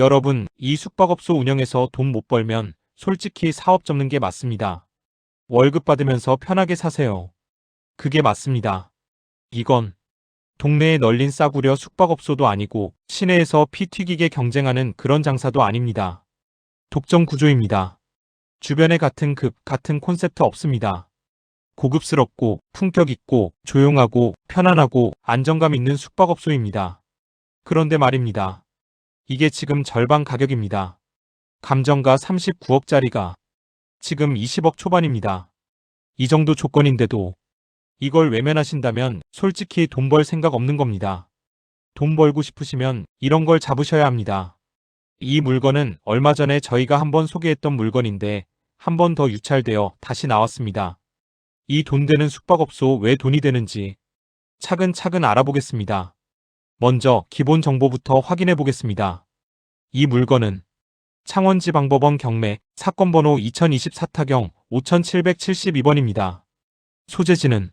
여러분, 이 숙박업소 운영에서 돈 못 벌면 솔직히 사업 접는 게 맞습니다. 월급 받으면서 편하게 사세요. 그게 맞습니다. 이건 동네에 널린 싸구려 숙박업소도 아니고 시내에서 피 튀기게 경쟁하는 그런 장사도 아닙니다. 독점 구조입니다. 주변에 같은 급, 같은 콘셉트 없습니다. 고급스럽고 품격 있고 조용하고 편안하고 안정감 있는 숙박업소입니다. 그런데 말입니다. 이게 지금 절반 가격입니다. 감정가 39억짜리가 지금 20억 초반입니다. 이 정도 조건인데도 이걸 외면하신다면 솔직히 돈 벌 생각 없는 겁니다. 돈 벌고 싶으시면 이런 걸 잡으셔야 합니다. 이 물건은 얼마 전에 저희가 한번 소개했던 물건인데 한 번 더 유찰되어 다시 나왔습니다. 이 돈 되는 숙박업소 왜 돈이 되는지 차근차근 알아보겠습니다. 먼저 기본 정보부터 확인해 보겠습니다. 이 물건은 창원지방법원 경매 사건번호 2024타경 5772번입니다. 소재지는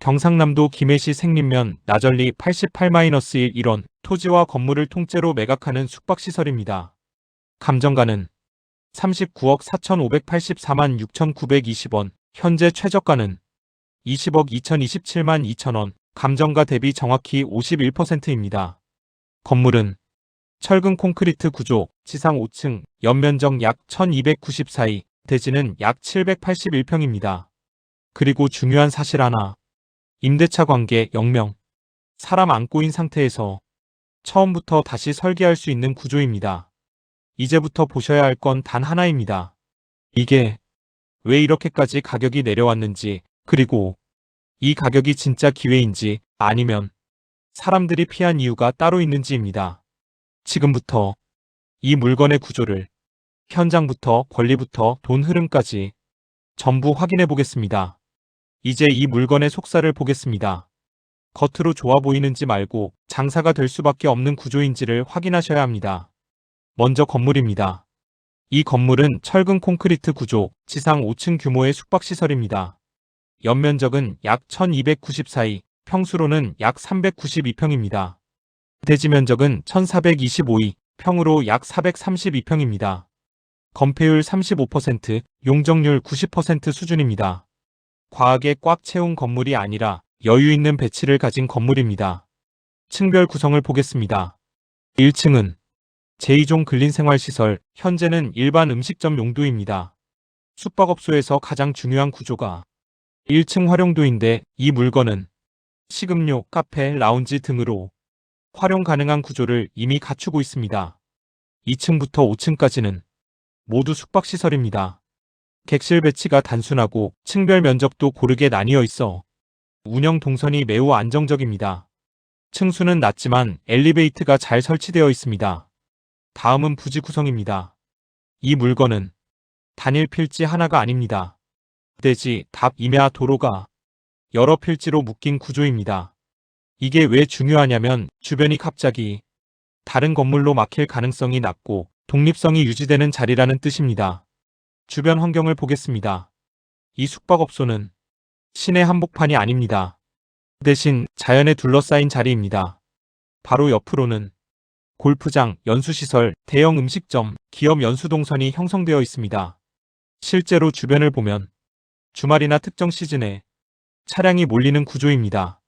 경상남도 김해시 생린면 나절리 88-1 1원 토지와 건물을 통째로 매각하는 숙박시설입니다. 감정가는 39억 4,584만 6,920원, 현재 최저가는 20억 2,027만 2천원, 감정가 대비 정확히 51%입니다. 건물은 철근 콘크리트 구조, 지상 5층, 연면적 약 1294이, 대지는 약 781평입니다. 그리고 중요한 사실 하나. 임대차 관계 0명. 사람 안 꼬인 상태에서 처음부터 다시 설계할 수 있는 구조입니다. 이제부터 보셔야 할 건 단 하나입니다. 이게 왜 이렇게까지 가격이 내려왔는지, 그리고 이 가격이 진짜 기회인지 아니면 사람들이 피한 이유가 따로 있는지입니다. 지금부터 이 물건의 구조를 현장부터 권리부터 돈 흐름까지 전부 확인해 보겠습니다. 이제 이 물건의 속살을 보겠습니다. 겉으로 좋아 보이는지 말고 장사가 될 수밖에 없는 구조인지를 확인하셔야 합니다. 먼저 건물입니다. 이 건물은 철근 콘크리트 구조, 지상 5층 규모의 숙박시설입니다. 연면적은 약 1294이, 평수로는 약 392평입니다. 대지 면적은 1425이, 평으로 약 432평입니다. 건폐율 35%, 용적률 90% 수준입니다. 과하게 꽉 채운 건물이 아니라 여유 있는 배치를 가진 건물입니다. 층별 구성을 보겠습니다. 1층은 제2종 근린생활시설, 현재는 일반 음식점 용도입니다. 숙박업소에서 가장 중요한 구조가 1층 활용도인데 이 물건은 식음료, 카페, 라운지 등으로 활용 가능한 구조를 이미 갖추고 있습니다. 2층부터 5층까지는 모두 숙박시설입니다. 객실 배치가 단순하고 층별 면적도 고르게 나뉘어 있어 운영 동선이 매우 안정적입니다. 층수는 낮지만 엘리베이터가 잘 설치되어 있습니다. 다음은 부지 구성입니다. 이 물건은 단일 필지 하나가 아닙니다. 대지, 답, 임야, 도로가 여러 필지로 묶인 구조입니다. 이게 왜 중요하냐면 주변이 갑자기 다른 건물로 막힐 가능성이 낮고 독립성이 유지되는 자리라는 뜻입니다. 주변 환경을 보겠습니다. 이 숙박업소는 시내 한복판이 아닙니다. 대신 자연에 둘러싸인 자리입니다. 바로 옆으로는 골프장, 연수시설, 대형 음식점, 기업 연수동선이 형성되어 있습니다. 실제로 주변을 보면 주말이나 특정 시즌에 차량이 몰리는 구조입니다.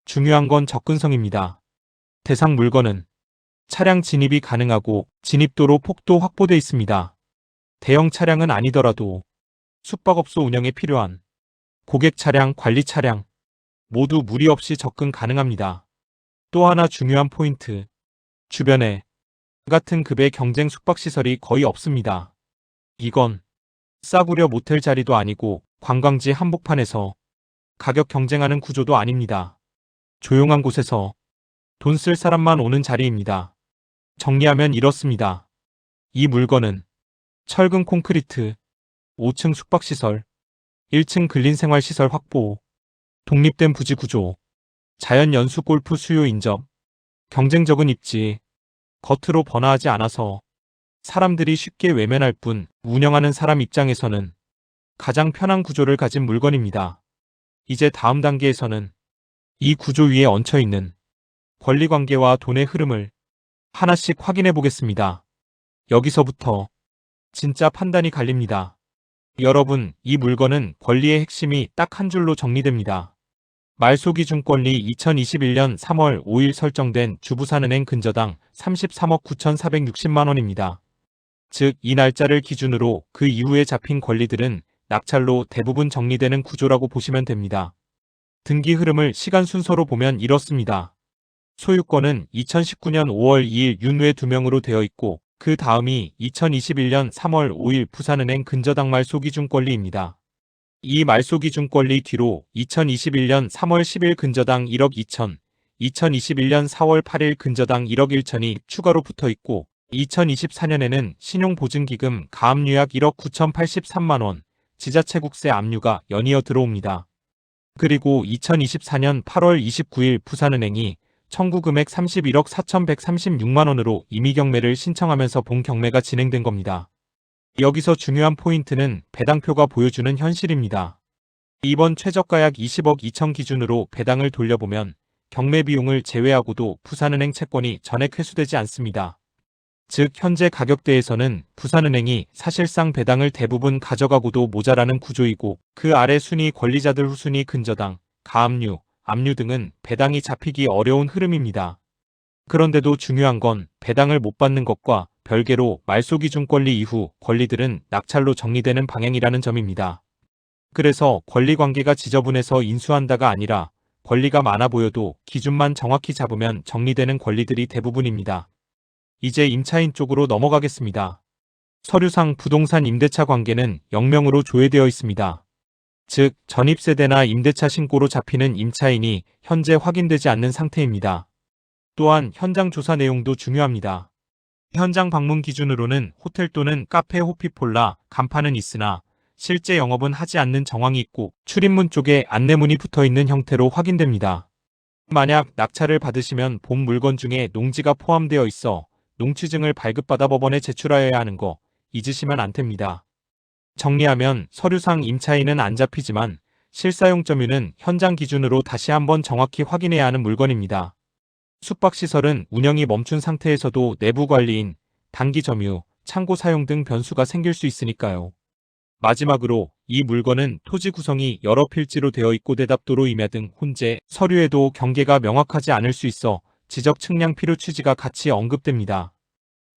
중요한 건 접근성입니다. 대상 물건은 차량 진입이 가능하고 진입도로 폭도 확보되어 있습니다. 대형 차량은 아니더라도 숙박업소 운영에 필요한 고객 차량, 관리 차량 모두 무리 없이 접근 가능합니다. 또 하나 중요한 포인트. 주변에 같은 급의 경쟁 숙박시설이 거의 없습니다. 이건 싸구려 모텔 자리도 아니고 관광지 한복판에서 가격 경쟁하는 구조도 아닙니다. 조용한 곳에서 돈 쓸 사람만 오는 자리입니다. 정리하면 이렇습니다. 이 물건은 철근 콘크리트, 5층 숙박시설, 1층 근린생활시설 확보, 독립된 부지 구조, 자연 연수 골프 수요 인접, 경쟁적인 입지, 겉으로 번화하지 않아서 사람들이 쉽게 외면할 뿐 운영하는 사람 입장에서는 가장 편한 구조를 가진 물건입니다. 이제 다음 단계에서는 이 구조 위에 얹혀있는 권리관계와 돈의 흐름을 하나씩 확인해 보겠습니다. 여기서부터 진짜 판단이 갈립니다. 여러분, 이 물건은 권리의 핵심이 딱 한 줄로 정리됩니다. 말소기준권리 2021년 3월 5일 설정된 주부산은행 근저당 33억 9,460만 원입니다. 즉, 이 날짜를 기준으로 그 이후에 잡힌 권리들은 낙찰로 대부분 정리되는 구조라고 보시면 됩니다. 등기 흐름을 시간 순서로 보면 이렇습니다. 소유권은 2019년 5월 2일 윤외 2명으로 되어 있고 그 다음이 2021년 3월 5일 부산은행 근저당 말소기준권리입니다. 이 말소기준권리 뒤로 2021년 3월 10일 근저당 1억 2천, 2021년 4월 8일 근저당 1억 1천이 추가로 붙어 있고 2024년에는 신용보증기금 가압류약 1억 9,083만 원, 지자체국세 압류가 연이어 들어옵니다. 그리고 2024년 8월 29일 부산은행이 청구금액 31억 4,136만 원으로 임의경매를 신청하면서 본경매가 진행된 겁니다. 여기서 중요한 포인트는 배당표가 보여주는 현실입니다. 이번 최저가 약 20억 2천 기준으로 배당을 돌려보면 경매 비용을 제외하고도 부산은행 채권이 전액 회수되지 않습니다. 즉 현재 가격대에서는 부산은행이 사실상 배당을 대부분 가져가고도 모자라는 구조이고 그 아래 순위 권리자들 후순위 근저당, 가압류, 압류 등은 배당이 잡히기 어려운 흐름입니다. 그런데도 중요한 건 배당을 못 받는 것과 별개로 말소기준권리 이후 권리들은 낙찰로 정리되는 방향이라는 점입니다. 그래서 권리관계가 지저분해서 인수한다가 아니라 권리가 많아 보여도 기준만 정확히 잡으면 정리되는 권리들이 대부분입니다. 이제 임차인 쪽으로 넘어가겠습니다. 서류상 부동산 임대차 관계는 영명으로 조회되어 있습니다. 즉, 전입세대나 임대차 신고로 잡히는 임차인이 현재 확인되지 않는 상태입니다. 또한 현장 조사 내용도 중요합니다. 현장 방문 기준으로는 호텔 또는 카페 호피폴라, 간판은 있으나 실제 영업은 하지 않는 정황이 있고 출입문 쪽에 안내문이 붙어 있는 형태로 확인됩니다. 만약 낙찰을 받으시면 본 물건 중에 농지가 포함되어 있어 농취증을 발급받아 법원에 제출하여야 하는 거 잊으시면 안 됩니다. 정리하면 서류상 임차인은 안 잡히지만 실사용 점유는 현장 기준으로 다시 한번 정확히 확인해야 하는 물건입니다. 숙박시설은 운영이 멈춘 상태에서도 내부 관리인, 단기 점유, 창고 사용 등 변수가 생길 수 있으니까요. 마지막으로 이 물건은 토지 구성이 여러 필지로 되어 있고 대답도로 임야 등 혼재, 서류에도 경계가 명확하지 않을 수 있어 지적 측량 필요 취지가 같이 언급됩니다.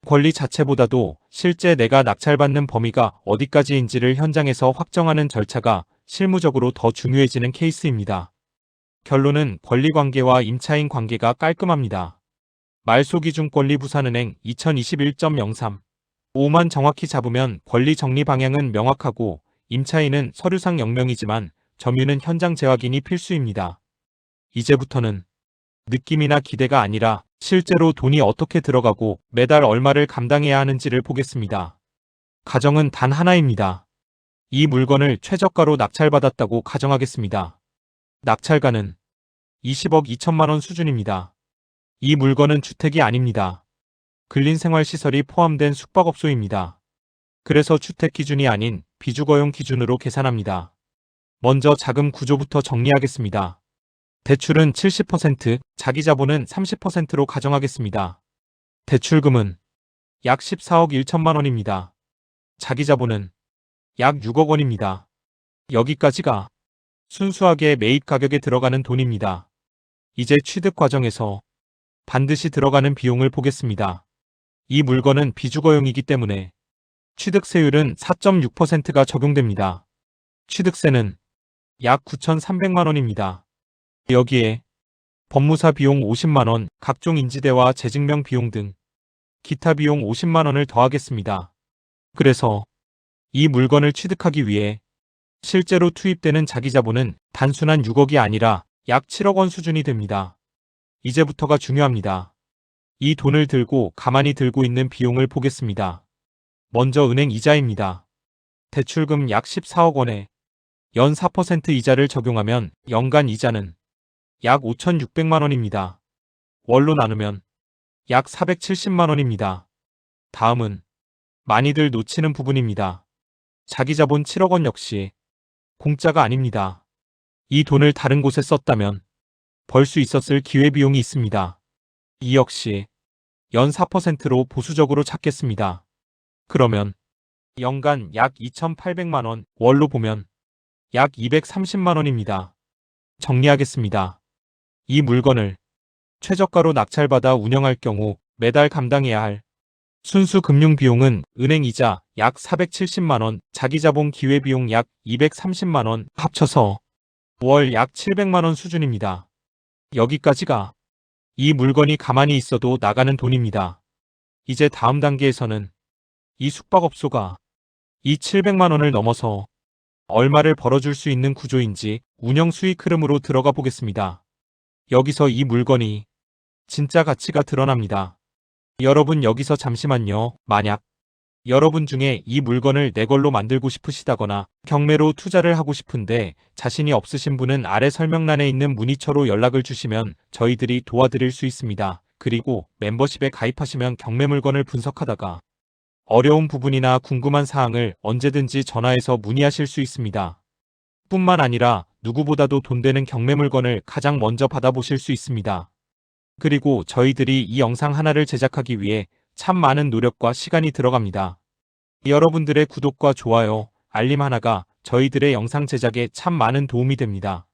권리 자체보다도 실제 내가 낙찰받는 범위가 어디까지인지를 현장에서 확정하는 절차가 실무적으로 더 중요해지는 케이스입니다. 결론은 권리관계와 임차인 관계가 깔끔합니다. 말소기준권리 부산은행 2021.03 5만 정확히 잡으면 권리 정리 방향은 명확하고 임차인은 서류상 영명이지만 점유는 현장 재확인이 필수입니다. 이제부터는 느낌이나 기대가 아니라 실제로 돈이 어떻게 들어가고 매달 얼마를 감당해야 하는지를 보겠습니다. 가정은 단 하나입니다. 이 물건을 최저가로 낙찰받았다고 가정하겠습니다. 낙찰가는 20억 2천만 원 수준입니다. 이 물건은 주택이 아닙니다. 근린생활시설이 포함된 숙박업소입니다. 그래서 주택 기준이 아닌 비주거용 기준으로 계산합니다. 먼저 자금 구조부터 정리하겠습니다. 대출은 70%, 자기자본은 30%로 가정하겠습니다. 대출금은 약 14억 1천만 원입니다. 자기자본은 약 6억 원입니다. 여기까지가 순수하게 매입 가격에 들어가는 돈입니다. 이제 취득 과정에서 반드시 들어가는 비용을 보겠습니다. 이 물건은 비주거용이기 때문에 취득세율은 4.6%가 적용됩니다. 취득세는 약 9,300만 원입니다. 여기에 법무사 비용 50만 원, 각종 인지대와 재증명 비용 등 기타 비용 50만 원을 더하겠습니다. 그래서 이 물건을 취득하기 위해 실제로 투입되는 자기자본은 단순한 6억이 아니라 약 7억 원 수준이 됩니다. 이제부터가 중요합니다. 이 돈을 들고 가만히 들고 있는 비용을 보겠습니다. 먼저 은행 이자입니다. 대출금 약 14억 원에 연 4% 이자를 적용하면 연간 이자는 약 5,600만 원입니다. 월로 나누면 약 470만 원입니다. 다음은 많이들 놓치는 부분입니다. 자기자본 7억 원 역시 공짜가 아닙니다. 이 돈을 다른 곳에 썼다면 벌 수 있었을 기회비용이 있습니다. 이 역시 연 4%로 보수적으로 찾겠습니다. 그러면 연간 약 2,800만 원, 월로 보면 약 230만 원입니다. 정리하겠습니다. 이 물건을 최저가로 낙찰받아 운영할 경우 매달 감당해야 할 순수 금융 비용은 은행 이자 약 470만 원, 자기자본 기회비용 약 230만 원, 합쳐서 월 약 700만 원 수준입니다. 여기까지가 이 물건이 가만히 있어도 나가는 돈입니다. 이제 다음 단계에서는 이 숙박업소가 이 700만 원을 넘어서 얼마를 벌어줄 수 있는 구조인지 운영 수익 흐름으로 들어가 보겠습니다. 여기서 이 물건이 진짜 가치가 드러납니다. 여러분 여기서 잠시만요. 만약 여러분 중에 이 물건을 내 걸로 만들고 싶으시다거나 경매로 투자를 하고 싶은데 자신이 없으신 분은 아래 설명란에 있는 문의처로 연락을 주시면 저희들이 도와드릴 수 있습니다. 그리고 멤버십에 가입하시면 경매 물건을 분석하다가 어려운 부분이나 궁금한 사항을 언제든지 전화해서 문의하실 수 있습니다. 뿐만 아니라 누구보다도 돈 되는 경매 물건을 가장 먼저 받아보실 수 있습니다. 그리고 저희들이 이 영상 하나를 제작하기 위해 참 많은 노력과 시간이 들어갑니다. 여러분들의 구독과 좋아요, 알림 하나가 저희들의 영상 제작에 참 많은 도움이 됩니다.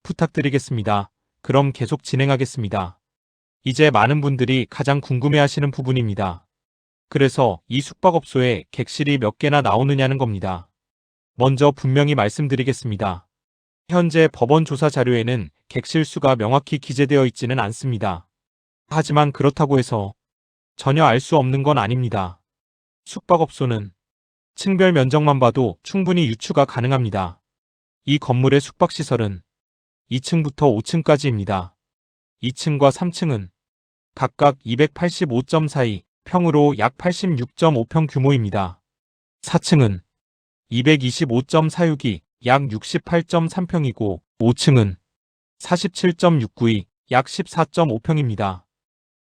부탁드리겠습니다. 그럼 계속 진행하겠습니다. 이제 많은 분들이 가장 궁금해하시는 부분입니다. 그래서 이 숙박업소에 객실이 몇 개나 나오느냐는 겁니다. 먼저 분명히 말씀드리겠습니다. 현재 법원 조사 자료에는 객실 수가 명확히 기재되어 있지는 않습니다. 하지만 그렇다고 해서 전혀 알 수 없는 건 아닙니다. 숙박업소는 층별 면적만 봐도 충분히 유추가 가능합니다. 이 건물의 숙박시설은 2층부터 5층까지입니다. 2층과 3층은 각각 285.42, 평으로 약 86.5평 규모입니다. 4층은 225.46이 약 68.3평이고 5층은 47.69이 약 14.5평입니다.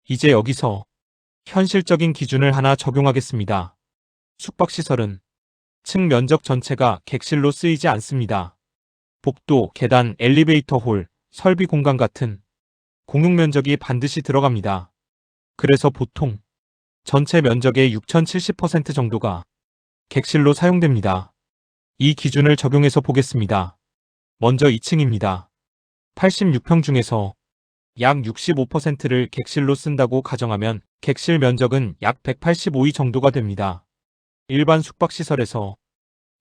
이제 여기서 현실적인 기준을 하나 적용하겠습니다. 숙박시설은 층 면적 전체가 객실로 쓰이지 않습니다. 복도, 계단, 엘리베이터 홀, 설비 공간 같은 공용 면적이 반드시 들어갑니다. 그래서 보통 전체 면적의 6,070% 정도가 객실로 사용됩니다. 이 기준을 적용해서 보겠습니다. 먼저 2층입니다. 86평 중에서 약 65%를 객실로 쓴다고 가정하면 객실 면적은 약 185이 정도가 됩니다. 일반 숙박시설에서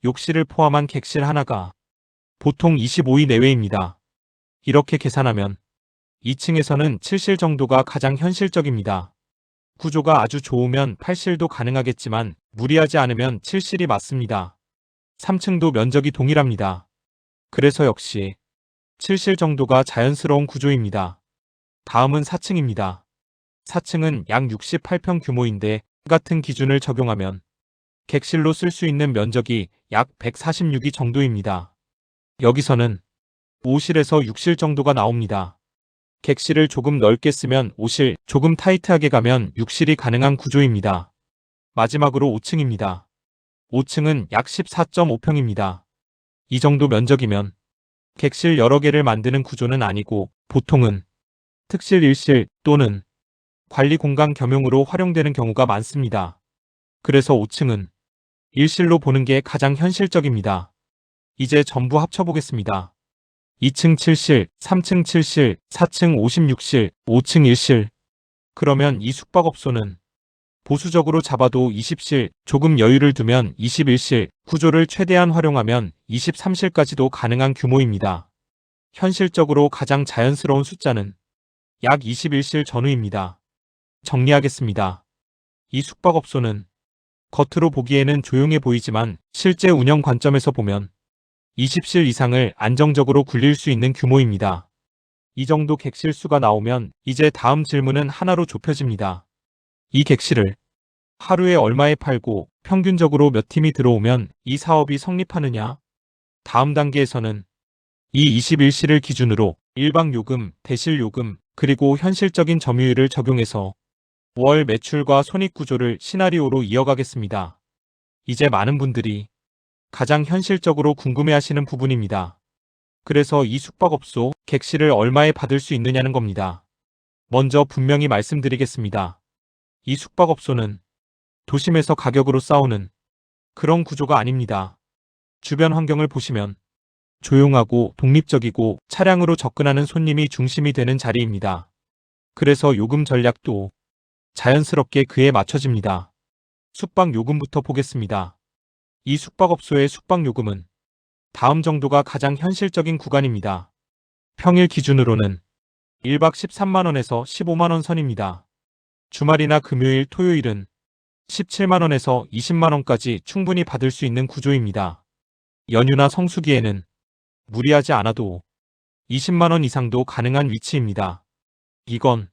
욕실을 포함한 객실 하나가 보통 25이 내외입니다. 이렇게 계산하면 2층에서는 7실 정도가 가장 현실적입니다. 구조가 아주 좋으면 8실도 가능하겠지만 무리하지 않으면 7실이 맞습니다. 3층도 면적이 동일합니다. 그래서 역시 7실 정도가 자연스러운 구조입니다. 다음은 4층입니다. 4층은 약 68평 규모인데 같은 기준을 적용하면 객실로 쓸 수 있는 면적이 약 146이 정도입니다. 여기서는 5실에서 6실 정도가 나옵니다. 객실을 조금 넓게 쓰면 5실, 조금 타이트하게 가면 6실이 가능한 구조입니다. 마지막으로 5층입니다. 5층은 약 14.5평입니다. 이 정도 면적이면 객실 여러 개를 만드는 구조는 아니고 보통은 특실 1실 또는 관리 공간 겸용으로 활용되는 경우가 많습니다. 그래서 5층은 1실로 보는 게 가장 현실적입니다. 이제 전부 합쳐보겠습니다. 2층 7실, 3층 7실, 4층 56실, 5층 1실. 그러면 이 숙박업소는 보수적으로 잡아도 20실, 조금 여유를 두면 21실, 구조를 최대한 활용하면 23실까지도 가능한 규모입니다. 현실적으로 가장 자연스러운 숫자는 약 21실 전후입니다. 정리하겠습니다. 이 숙박업소는 겉으로 보기에는 조용해 보이지만 실제 운영 관점에서 보면 20실 이상을 안정적으로 굴릴 수 있는 규모입니다. 이 정도 객실 수가 나오면 이제 다음 질문은 하나로 좁혀집니다. 이 객실을 하루에 얼마에 팔고 평균적으로 몇 팀이 들어오면 이 사업이 성립하느냐? 다음 단계에서는 이 21실을 기준으로 일방 요금, 대실 요금, 그리고 현실적인 점유율을 적용해서 월 매출과 손익 구조를 시나리오로 이어가겠습니다. 이제 많은 분들이 가장 현실적으로 궁금해하시는 부분입니다. 그래서 이 숙박업소 객실을 얼마에 받을 수 있느냐는 겁니다. 먼저 분명히 말씀드리겠습니다. 이 숙박업소는 도심에서 가격으로 싸우는 그런 구조가 아닙니다. 주변 환경을 보시면 조용하고 독립적이고 차량으로 접근하는 손님이 중심이 되는 자리입니다. 그래서 요금 전략도 자연스럽게 그에 맞춰집니다. 숙박 요금부터 보겠습니다. 이 숙박업소의 숙박 요금은 다음 정도가 가장 현실적인 구간입니다. 평일 기준으로는 1박 13만원에서 15만원 선입니다. 주말이나 금요일, 토요일은 17만원에서 20만원까지 충분히 받을 수 있는 구조입니다. 연휴나 성수기에는 무리하지 않아도 20만원 이상도 가능한 위치입니다. 이건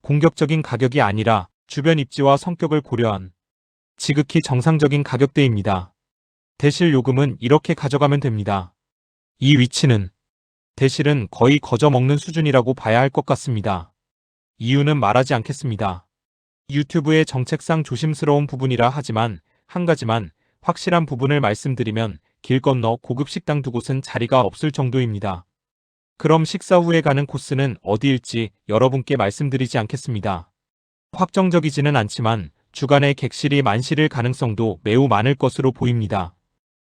공격적인 가격이 아니라 주변 입지와 성격을 고려한 지극히 정상적인 가격대입니다. 대실 요금은 이렇게 가져가면 됩니다. 이 위치는 대실은 거의 거저 먹는 수준이라고 봐야 할 것 같습니다. 이유는 말하지 않겠습니다. 유튜브의 정책상 조심스러운 부분이라 하지만 한 가지만 확실한 부분을 말씀드리면 길 건너 고급 식당 두 곳은 자리가 없을 정도입니다. 그럼 식사 후에 가는 코스는 어디일지 여러분께 말씀드리지 않겠습니다. 확정적이지는 않지만 주간에 객실이 만실일 가능성도 매우 많을 것으로 보입니다.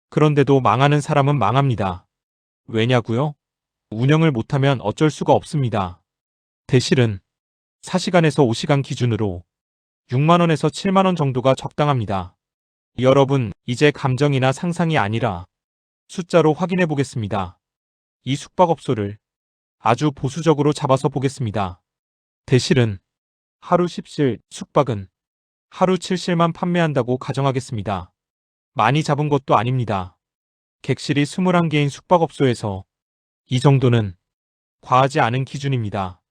그런데도 망하는 사람은 망합니다. 왜냐고요? 운영을 못하면 어쩔 수가 없습니다. 대실은 4시간에서 5시간 기준으로 6만원에서 7만원 정도가 적당합니다. 여러분, 이제 감정이나 상상이 아니라 숫자로 확인해 보겠습니다. 이 숙박업소를 아주 보수적으로 잡아서 보겠습니다. 대실은 하루 10실, 숙박은 하루 7실만 판매한다고 가정하겠습니다. 많이 잡은 것도 아닙니다. 객실이 21개인 숙박업소에서 이 정도는 과하지 않은 기준입니다.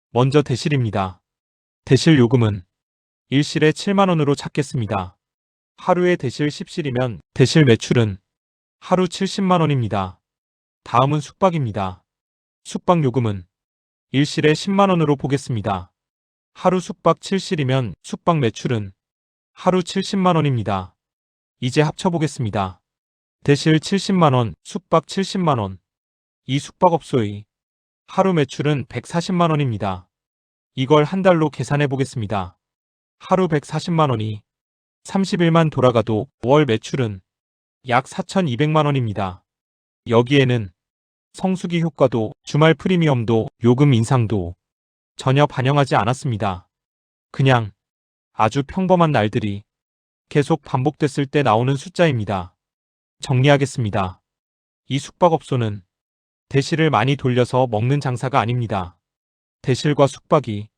먼저 대실입니다. 대실 요금은 1실에 7만원으로 찾겠습니다. 하루에 대실 10실이면 대실 매출은 하루 70만원입니다. 다음은 숙박입니다. 숙박 요금은 1실에 10만원으로 보겠습니다. 하루 숙박 7실이면 숙박 매출은 하루 70만원입니다. 이제 합쳐보겠습니다. 대실 70만원, 숙박 70만원. 이 숙박업소의 하루 매출은 140만원입니다. 이걸 한 달로 계산해 보겠습니다. 하루 140만원이 30일만 돌아가도 월 매출은 약 4,200만원입니다. 여기에는 성수기 효과도 주말 프리미엄도 요금 인상도 전혀 반영하지 않았습니다. 그냥 아주 평범한 날들이 계속 반복됐을 때 나오는 숫자입니다. 정리하겠습니다. 이 숙박업소는 대실을 많이 돌려서 먹는 장사가 아닙니다. 대실과 숙박이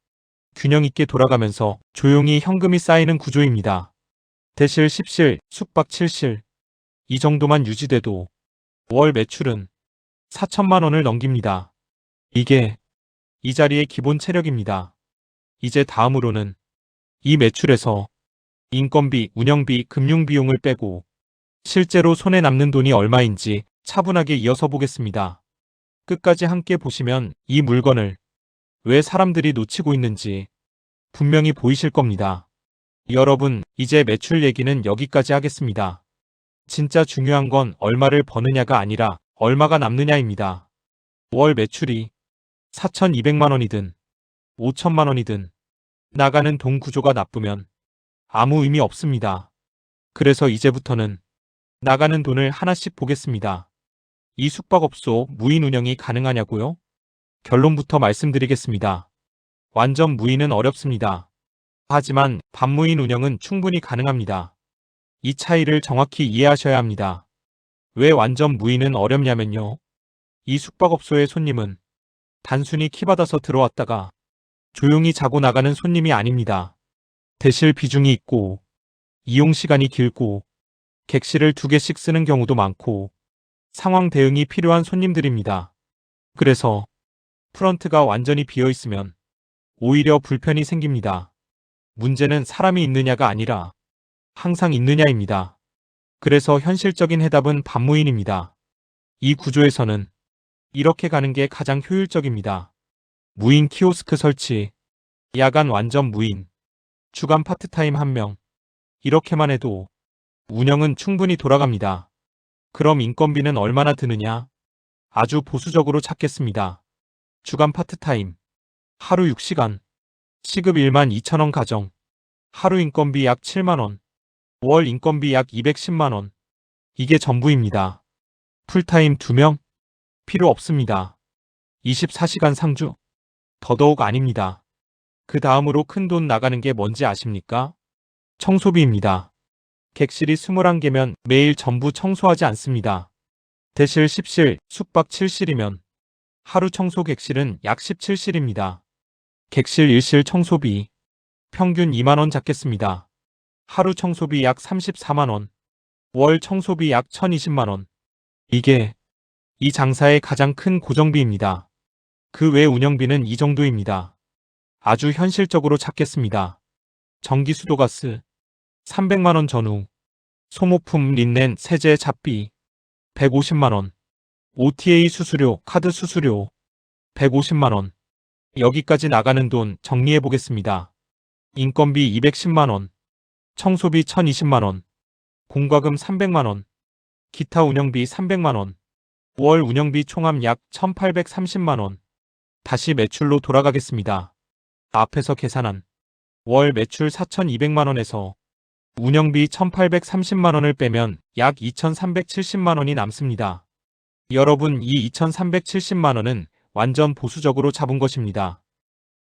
균형 있게 돌아가면서 조용히 현금이 쌓이는 구조입니다. 대실 10실, 숙박 7실. 이 정도만 유지돼도 월 매출은 4천만 원을 넘깁니다. 이게 이 자리의 기본 체력입니다. 이제 다음으로는 이 매출에서 인건비, 운영비, 금융비용을 빼고 실제로 손에 남는 돈이 얼마인지 차분하게 이어서 보겠습니다. 끝까지 함께 보시면 이 물건을 왜 사람들이 놓치고 있는지 분명히 보이실 겁니다. 여러분, 이제 매출 얘기는 여기까지 하겠습니다. 진짜 중요한 건 얼마를 버느냐가 아니라 얼마가 남느냐입니다. 월 매출이 4,200만 원이든 5천만 원이든 나가는 돈 구조가 나쁘면 아무 의미 없습니다. 그래서 이제부터는 나가는 돈을 하나씩 보겠습니다. 이 숙박업소 무인 운영이 가능하냐고요? 결론부터 말씀드리겠습니다. 완전 무인은 어렵습니다. 하지만 반무인 운영은 충분히 가능합니다. 이 차이를 정확히 이해하셔야 합니다. 왜 완전 무인은 어렵냐면요. 이 숙박업소의 손님은 단순히 키받아서 들어왔다가 조용히 자고 나가는 손님이 아닙니다. 대실 비중이 있고 이용 시간이 길고 객실을 2개씩 쓰는 경우도 많고 상황 대응이 필요한 손님들입니다. 그래서 프런트가 완전히 비어 있으면 오히려 불편이 생깁니다. 문제는 사람이 있느냐가 아니라 항상 있느냐입니다. 그래서 현실적인 해답은 반무인입니다. 이 구조에서는 이렇게 가는 게 가장 효율적입니다. 무인 키오스크 설치, 야간 완전 무인, 주간 파트타임 1명. 이렇게만 해도 운영은 충분히 돌아갑니다. 그럼 인건비는 얼마나 드느냐? 아주 보수적으로 찾겠습니다. 주간 파트타임, 하루 6시간, 시급 12,000원 가정, 하루 인건비 약 7만원, 월 인건비 약 210만원. 이게 전부입니다. 풀타임 2명? 필요 없습니다. 24시간 상주? 더더욱 아닙니다. 그 다음으로 큰 돈 나가는 게 뭔지 아십니까? 청소비입니다. 객실이 21개면 매일 전부 청소하지 않습니다. 대실 10실, 숙박 7실이면 하루 청소 객실은 약 17실입니다. 객실 1실 청소비 평균 2만원 잡겠습니다. 하루 청소비 약 34만원, 월 청소비 약 1020만원. 이게 이 장사의 가장 큰 고정비입니다. 그 외 운영비는 이 정도입니다. 아주 현실적으로 찾겠습니다. 전기, 수도, 가스 300만원 전후, 소모품, 린넨, 세제, 잡비 150만원, OTA 수수료, 카드 수수료 150만원. 여기까지 나가는 돈 정리해 보겠습니다. 인건비 210만원, 청소비 1020만원, 공과금 300만원, 기타 운영비 300만원, 월 운영비 총합 약 1830만원. 다시 매출로 돌아가겠습니다. 앞에서 계산한 월 매출 4200만원에서 운영비 1830만원을 빼면 약 2370만원이 남습니다. 여러분, 이 2370만원은 완전 보수적으로 잡은 것입니다.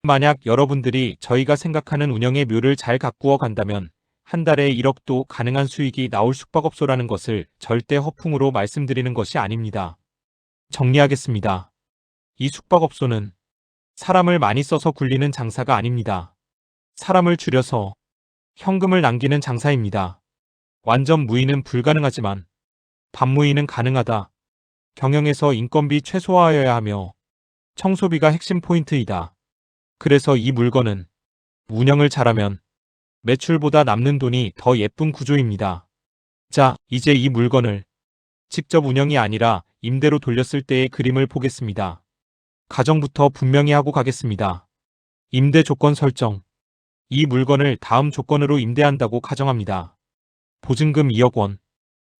만약 여러분들이 저희가 생각하는 운영의 묘를 잘 가꾸어 간다면 한 달에 1억도 가능한 수익이 나올 숙박업소라는 것을 절대 허풍으로 말씀드리는 것이 아닙니다. 정리하겠습니다. 이 숙박업소는 사람을 많이 써서 굴리는 장사가 아닙니다. 사람을 줄여서 현금을 남기는 장사입니다. 완전 무인은 불가능하지만 반무인은 가능하다. 경영에서 인건비 최소화하여야 하며 청소비가 핵심 포인트이다. 그래서 이 물건은 운영을 잘하면 매출보다 남는 돈이 더 예쁜 구조입니다. 자, 이제 이 물건을 직접 운영이 아니라 임대로 돌렸을 때의 그림을 보겠습니다. 가정부터 분명히 하고 가겠습니다. 임대 조건 설정. 이 물건을 다음 조건으로 임대한다고 가정합니다. 보증금 2억 원,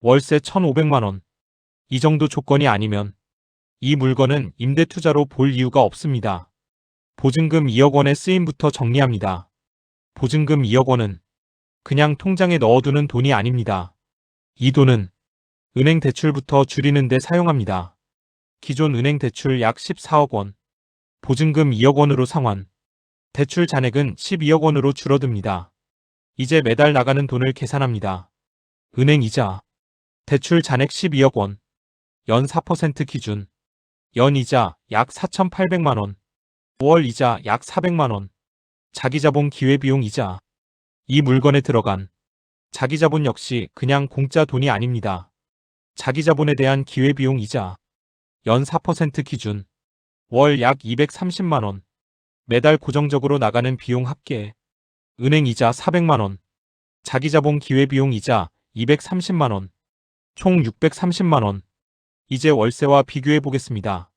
월세 1,500만원. 이 정도 조건이 아니면 이 물건은 임대 투자로 볼 이유가 없습니다. 보증금 2억 원의 쓰임부터 정리합니다. 보증금 2억 원은 그냥 통장에 넣어두는 돈이 아닙니다. 이 돈은 은행 대출부터 줄이는 데 사용합니다. 기존 은행 대출 약 14억 원, 보증금 2억 원으로 상환, 대출 잔액은 12억 원으로 줄어듭니다. 이제 매달 나가는 돈을 계산합니다. 은행 이자, 대출 잔액 12억 원, 연 4% 기준, 연 이자 약 4,800만 원, 월 이자 약 400만 원, 자기자본 기회비용 이자. 이 물건에 들어간 자기자본 역시 그냥 공짜 돈이 아닙니다. 자기자본에 대한 기회비용 이자, 연 4% 기준, 월 약 230만 원, 매달 고정적으로 나가는 비용 합계, 은행 이자 400만 원, 자기자본 기회비용 이자 230만 원, 총 630만 원. 이제 월세와 비교해 보겠습니다.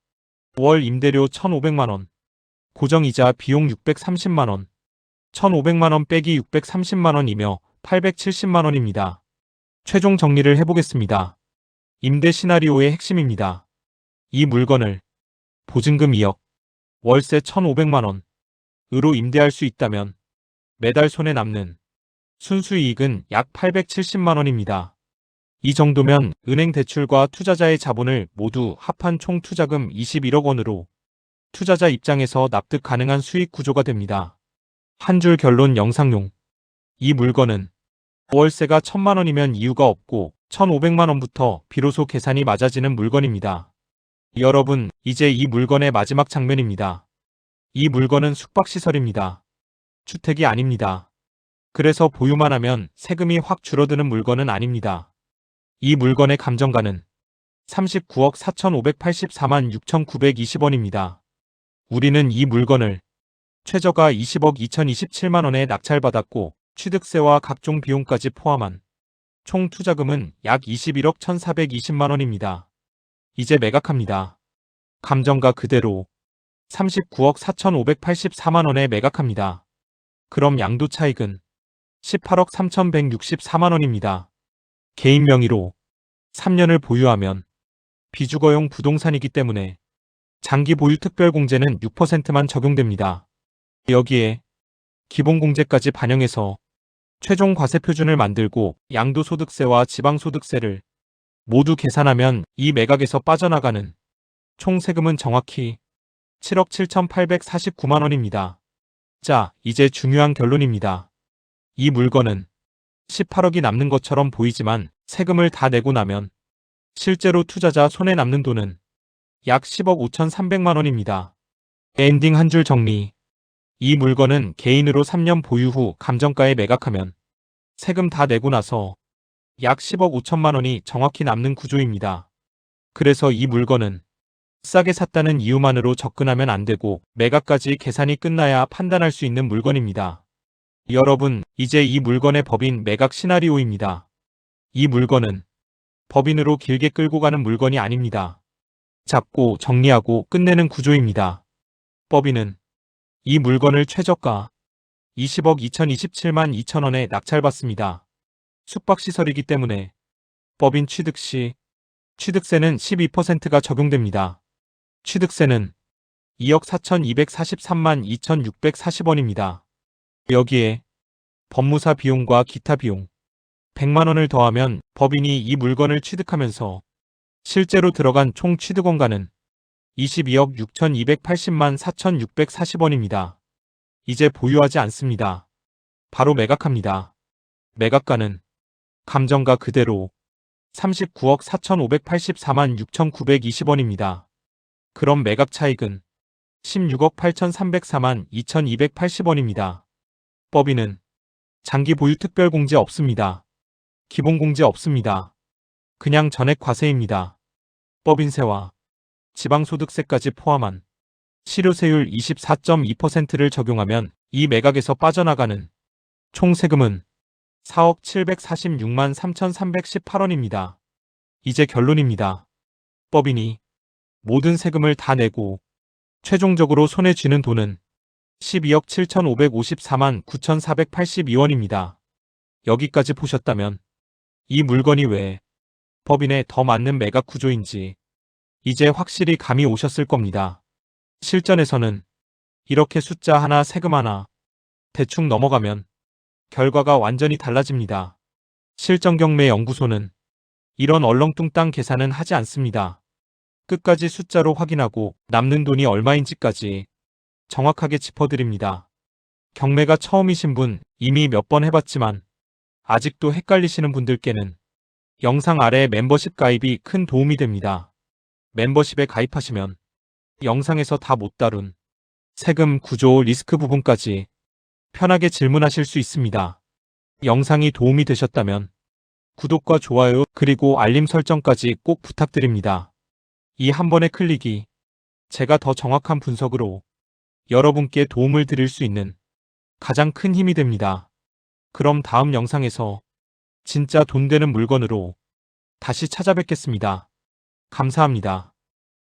월 임대료 1,500만 원, 고정이자 비용 630만 원, 1,500만 원 빼기 630만 원이며 870만 원입니다. 최종 정리를 해보겠습니다. 임대 시나리오의 핵심입니다. 이 물건을 보증금 2억, 월세 1,500만 원으로 임대할 수 있다면 매달 손에 남는 순수이익은 약 870만 원입니다. 이 정도면 은행 대출과 투자자의 자본을 모두 합한 총 투자금 21억 원으로 투자자 입장에서 납득 가능한 수익 구조가 됩니다. 한 줄 결론 영상용. 이 물건은 월세가 1,000만 원이면 이유가 없고 1,500만 원부터 비로소 계산이 맞아지는 물건입니다. 여러분, 이제 이 물건의 마지막 장면입니다. 이 물건은 숙박시설입니다. 주택이 아닙니다. 그래서 보유만 하면 세금이 확 줄어드는 물건은 아닙니다. 이 물건의 감정가는 39억 4,584만 6,920원입니다. 우리는 이 물건을 최저가 20억 2,027만 원에 낙찰받았고 취득세와 각종 비용까지 포함한 총 투자금은 약 21억 1,420만 원입니다. 이제 매각합니다. 감정가 그대로 39억 4,584만 원에 매각합니다. 그럼 양도 차익은 18억 3,164만 원입니다. 개인 명의로 3년을 보유하면 비주거용 부동산이기 때문에 장기 보유 특별공제는 6%만 적용됩니다. 여기에 기본공제까지 반영해서 최종 과세 표준을 만들고 양도소득세와 지방소득세를 모두 계산하면 이 매각에서 빠져나가는 총 세금은 정확히 7억 7,849만 원입니다. 자, 이제 중요한 결론입니다. 이 물건은 18억이 남는 것처럼 보이지만 세금을 다 내고 나면 실제로 투자자 손에 남는 돈은 약 10억 5,300만 원입니다. 엔딩 한 줄 정리. 이 물건은 개인으로 3년 보유 후 감정가에 매각하면 세금 다 내고 나서 약 10억 5천만 원이 정확히 남는 구조입니다. 그래서 이 물건은 싸게 샀다는 이유만으로 접근하면 안 되고 매각까지 계산이 끝나야 판단할 수 있는 물건입니다. 여러분, 이제 이 물건의 법인 매각 시나리오입니다. 이 물건은 법인으로 길게 끌고 가는 물건이 아닙니다. 잡고 정리하고 끝내는 구조입니다. 법인은 이 물건을 최저가 20억 2027만 2천 원에 낙찰받습니다. 숙박시설이기 때문에 법인 취득 시 취득세는 12%가 적용됩니다. 취득세는 2억 4,243만 2,640원입니다. 여기에 법무사 비용과 기타 비용 100만 원을 더하면 법인이 이 물건을 취득하면서 실제로 들어간 총 취득원가는 22억 6,280만 4,640원입니다. 이제 보유하지 않습니다. 바로 매각합니다. 매각가는 감정가 그대로 39억 4,584만 6,920원입니다. 그럼 매각 차익은 16억 8,304만 2,280원입니다. 법인은 장기 보유 특별공제 없습니다. 기본공제 없습니다. 그냥 전액 과세입니다. 법인세와 지방소득세까지 포함한 실효세율 24.2%를 적용하면 이 매각에서 빠져나가는 총 세금은 4억 746만 3,318원입니다. 이제 결론입니다. 법인이 모든 세금을 다 내고 최종적으로 손에 쥐는 돈은 12억 7,554만 9,482원입니다. 여기까지 보셨다면 이 물건이 왜 법인에 더 맞는 매각 구조인지 이제 확실히 감이 오셨을 겁니다. 실전에서는 이렇게 숫자 하나 세금 하나 대충 넘어가면 결과가 완전히 달라집니다. 실전경매연구소는 이런 얼렁뚱땅 계산은 하지 않습니다. 끝까지 숫자로 확인하고 남는 돈이 얼마인지까지 정확하게 짚어드립니다. 경매가 처음이신 분 이미 몇 번 해봤지만 아직도 헷갈리시는 분들께는 영상 아래 멤버십 가입이 큰 도움이 됩니다. 멤버십에 가입하시면 영상에서 다 못 다룬 세금, 구조, 리스크 부분까지 편하게 질문하실 수 있습니다. 영상이 도움이 되셨다면 구독과 좋아요 그리고 알림 설정까지 꼭 부탁드립니다. 이 한 번의 클릭이 제가 더 정확한 분석으로 여러분께 도움을 드릴 수 있는 가장 큰 힘이 됩니다. 그럼 다음 영상에서 진짜 돈 되는 물건으로 다시 찾아뵙겠습니다. 감사합니다.